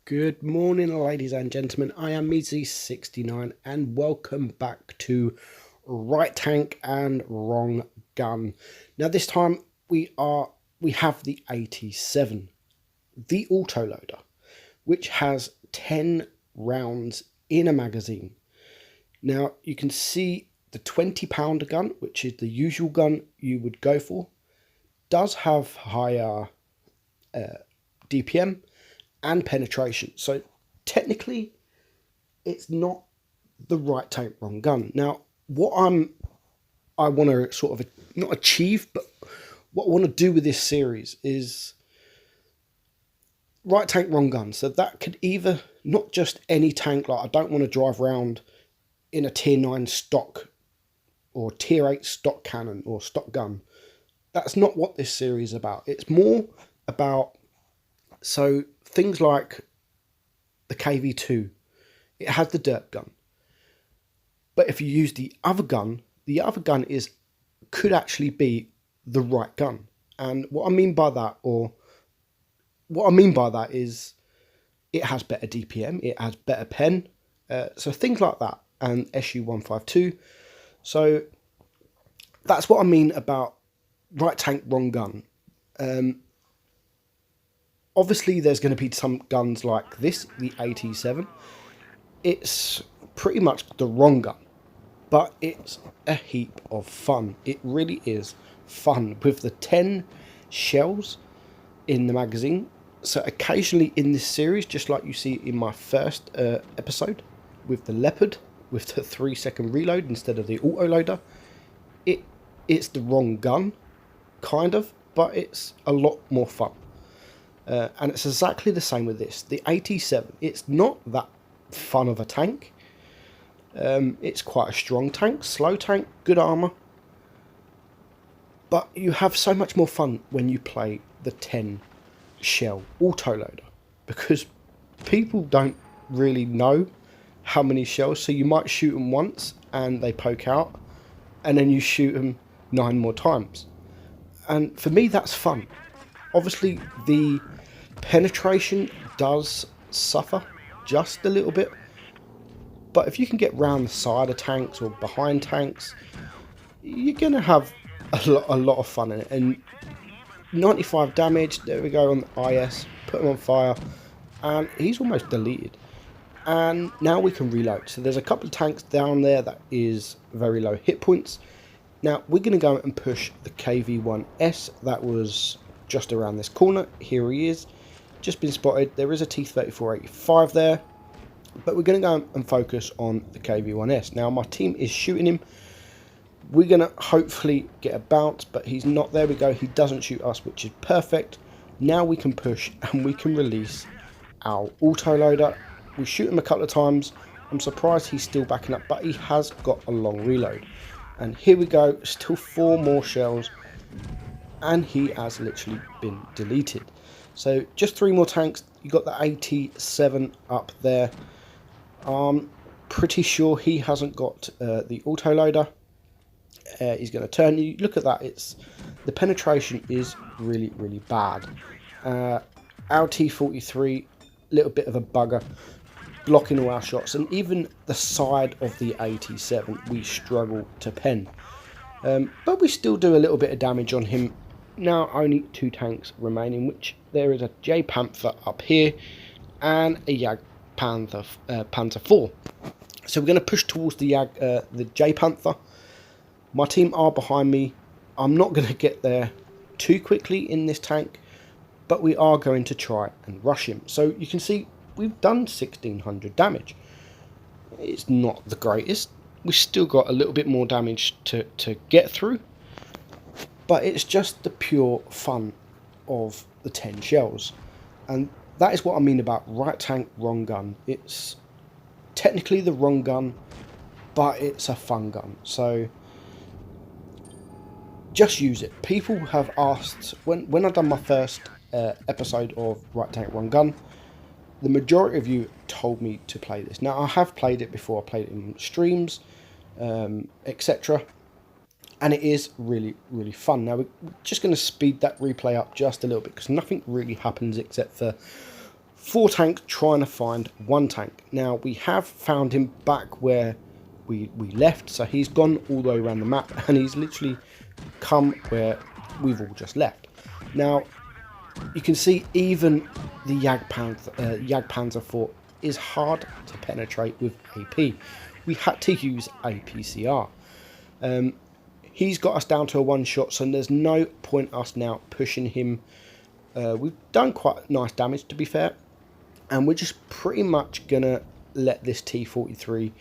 Good morning, ladies and gentlemen. I am Measy69 and welcome back to Right Tank and Wrong Gun. Now this time we have the AT7, the autoloader, which has 10 rounds in a magazine. Now you can see the 20-pounder gun, which is the usual gun you would go for, does have higher DPM and penetration. So technically it's not the right tank, wrong gun. Now what I want to sort of not achieve, but what I want to do with this series is right tank, wrong gun. So that could either not just any tank, like I don't want to drive around in a tier 9 stock or tier 8 stock cannon or stock gun. That's not what this series is about. It's more about, so things like the KV2, it has the dirt gun. But if you use the other gun could actually be the right gun. And what I mean by that is it has better DPM, it has better pen, so things like that, and SU-152. So that's what I mean about right tank, wrong gun. Obviously, there's going to be some guns like this, the AT7. It's pretty much the wrong gun, but it's a heap of fun. It really is fun with the 10 shells in the magazine. So occasionally in this series, just like you see in my first episode with the Leopard, with the 3-second reload instead of the autoloader, it's the wrong gun, kind of, but it's a lot more fun. And it's exactly the same with this. The AT7, it's not that fun of a tank. It's quite a strong tank, slow tank, good armour. But you have so much more fun when you play the 10 shell autoloader, because people don't really know how many shells. So you might shoot them once and they poke out, and then you shoot them 9 more times. And for me, that's fun. Obviously, the penetration does suffer just a little bit, but if you can get round the side of tanks or behind tanks, you're going to have a lot of fun in it. And 95 damage, there we go on the IS, put him on fire, and he's almost deleted. And now we can reload. So there's a couple of tanks down there that is very low hit points. Now we're going to go and push the KV1S that was just around this corner. Here he is, just been spotted. There is a T-34-85 there, but we're going to go and focus on the KV1S. Now my team is shooting him. We're going to hopefully get a bounce, but he's not. There we go. He doesn't shoot us, which is perfect. Now we can push and we can release our autoloader. We shoot him a couple of times. I'm surprised he's still backing up, but he has got a long reload. And here we go, still 4 more shells, and he has literally been deleted. So just 3 more tanks. You got the AT7 up there. I'm pretty sure he hasn't got the autoloader. He's going to turn. You look at that. The penetration is really, really bad. Our T-43, little bit of a bugger, blocking all our shots, and even the side of the AT7 we struggle to pen, but we still do a little bit of damage on him. Now only 2 tanks remaining, which there is a J Panther up here and a Jag Panther Panther 4. So we're going to push towards the J Panther. My team are behind me. I'm not going to get there too quickly in this tank, but we are going to try and rush him. So you can see we've done 1600 damage. It's not the greatest. We've still got a little bit more damage to get through, but it's just the pure fun of the 10 shells. And that is what I mean about right tank, wrong gun. It's technically the wrong gun, but it's a fun gun. So just use it. People have asked, when I've done my first episode of Right Tank, Wrong Gun, the majority of you told me to play this. Now I have played it before. I played it in streams, etc. And it is really, really fun. Now we're just going to speed that replay up just a little bit, because nothing really happens except for 4 tanks trying to find 1 tank. Now we have found him back where we left, so he's gone all the way around the map and he's literally come where we've all just left. Now you can see even the Jagdpanzer 4 is hard to penetrate with AP. We had to use APCR. He's got us down to a 1-shot, so there's no point us now pushing him. We've done quite nice damage, to be fair, and we're just pretty much gonna let this T-43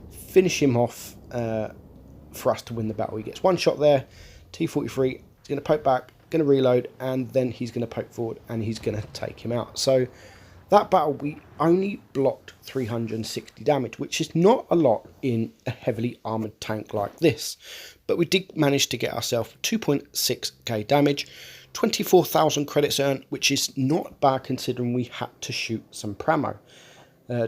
finish him off for us to win the battle. He gets 1 shot there. T-43 is going to poke back, going to reload, and then he's going to poke forward and he's going to take him out. So that battle, we only blocked 360 damage, which is not a lot in a heavily armoured tank like this. But we did manage to get ourselves 2.6k damage, 24,000 credits earned, which is not bad considering we had to shoot some Pramo.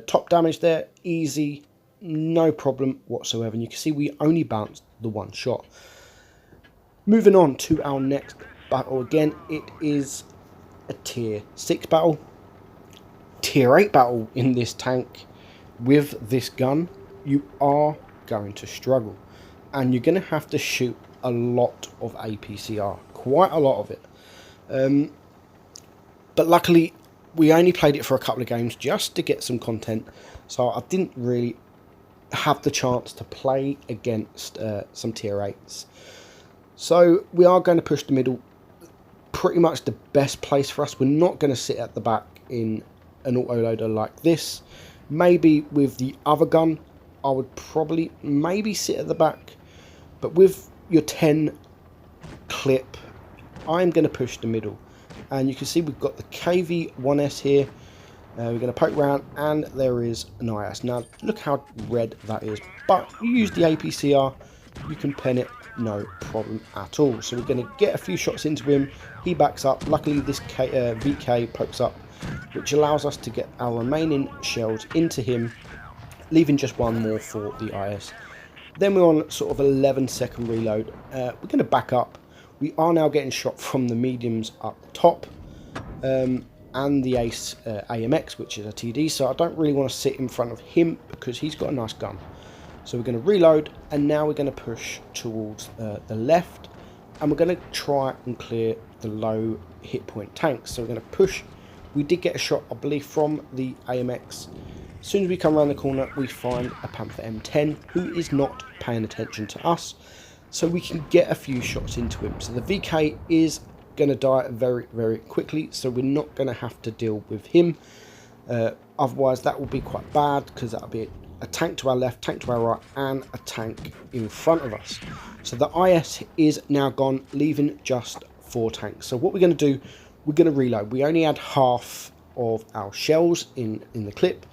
Top damage there, easy, no problem whatsoever. And you can see we only bounced the 1 shot. Moving on to our next battle. Again, it is a tier 6 battle. Tier 8 battle in this tank with this gun. You are going to struggle. And you're going to have to shoot a lot of APCR. Quite a lot of it. But luckily, we only played it for a couple of games just to get some content. So I didn't really have the chance to play against some tier 8s. So we are going to push the middle, pretty much the best place for us. We're not going to sit at the back in an autoloader like this. Maybe with the other gun, I would probably maybe sit at the back. But with your 10 clip, I'm going to push the middle. And you can see we've got the KV-1S here. We're going to poke around and there is an IS. Now look how red that is. But you use the APCR, you can pen it, no problem at all. So we're going to get a few shots into him. He backs up. Luckily this VK pokes up, which allows us to get our remaining shells into him, leaving just 1 more for the IS. Then we're on sort of 11-second reload. We're going to back up. We are now getting shot from the mediums up top, and the Ace AMX, which is a TD, so I don't really want to sit in front of him because he's got a nice gun. So we're going to reload, and now we're going to push towards the left, and we're going to try and clear the low hit point tanks. So we're going to push. We did get a shot, I believe, from the AMX. As soon as we come around the corner, we find a Panther M10 who is not paying attention to us, so we can get a few shots into him. So the VK is going to die very, very quickly, so we're not going to have to deal with him. Otherwise, that will be quite bad because that'll be a tank to our left, tank to our right, and a tank in front of us. So the IS is now gone, leaving just 4 tanks. So what we're going to do, we're going to reload. We only had half of our shells in the clip.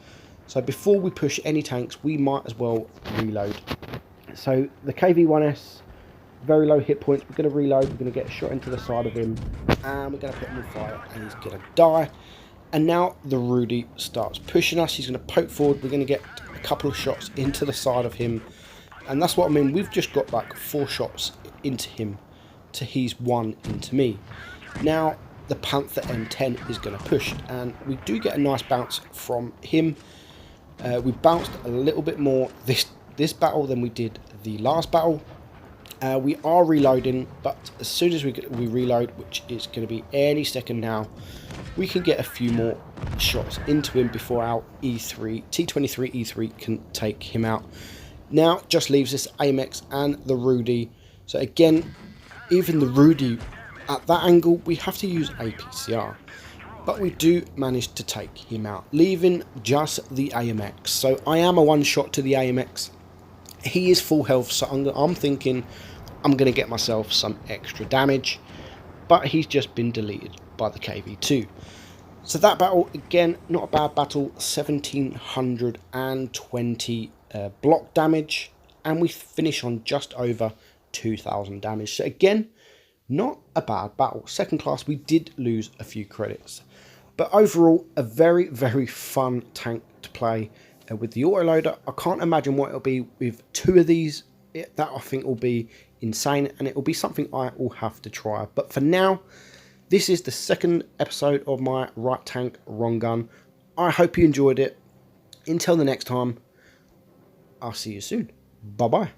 So before we push any tanks, we might as well reload. So the KV-1S, very low hit points. We're going to reload. We're going to get a shot into the side of him, and we're going to put him on fire, and he's going to die. And now the Rudy starts pushing us. He's going to poke forward. We're going to get a couple of shots into the side of him, and that's what I mean. We've just got like 4 shots into him to he's 1 into me. Now the Panther M10 is going to push, and we do get a nice bounce from him. We bounced a little bit more this battle than we did the last battle. We are reloading, but as soon as we reload, which is going to be any second now, we can get a few more shots into him before our T23 E3 can take him out. Now it just leaves us AMX and the Rudy. So again, even the Rudy at that angle, we have to use APCR. But we do manage to take him out, leaving just the AMX. So I am a 1-shot to the AMX. He is full health, so I'm thinking I'm going to get myself some extra damage. But he's just been deleted by the KV-2. So that battle, again, not a bad battle. 1720 block damage. And we finish on just over 2000 damage. So again, not a bad battle. Second class, we did lose a few credits. But overall, a very, very fun tank to play with the autoloader. I can't imagine what it'll be with 2 of these. That I think will be insane, and it will be something I will have to try. But for now, this is the second episode of my Right Tank Wrong Gun. I hope you enjoyed it. Until the next time, I'll see you soon. Bye bye.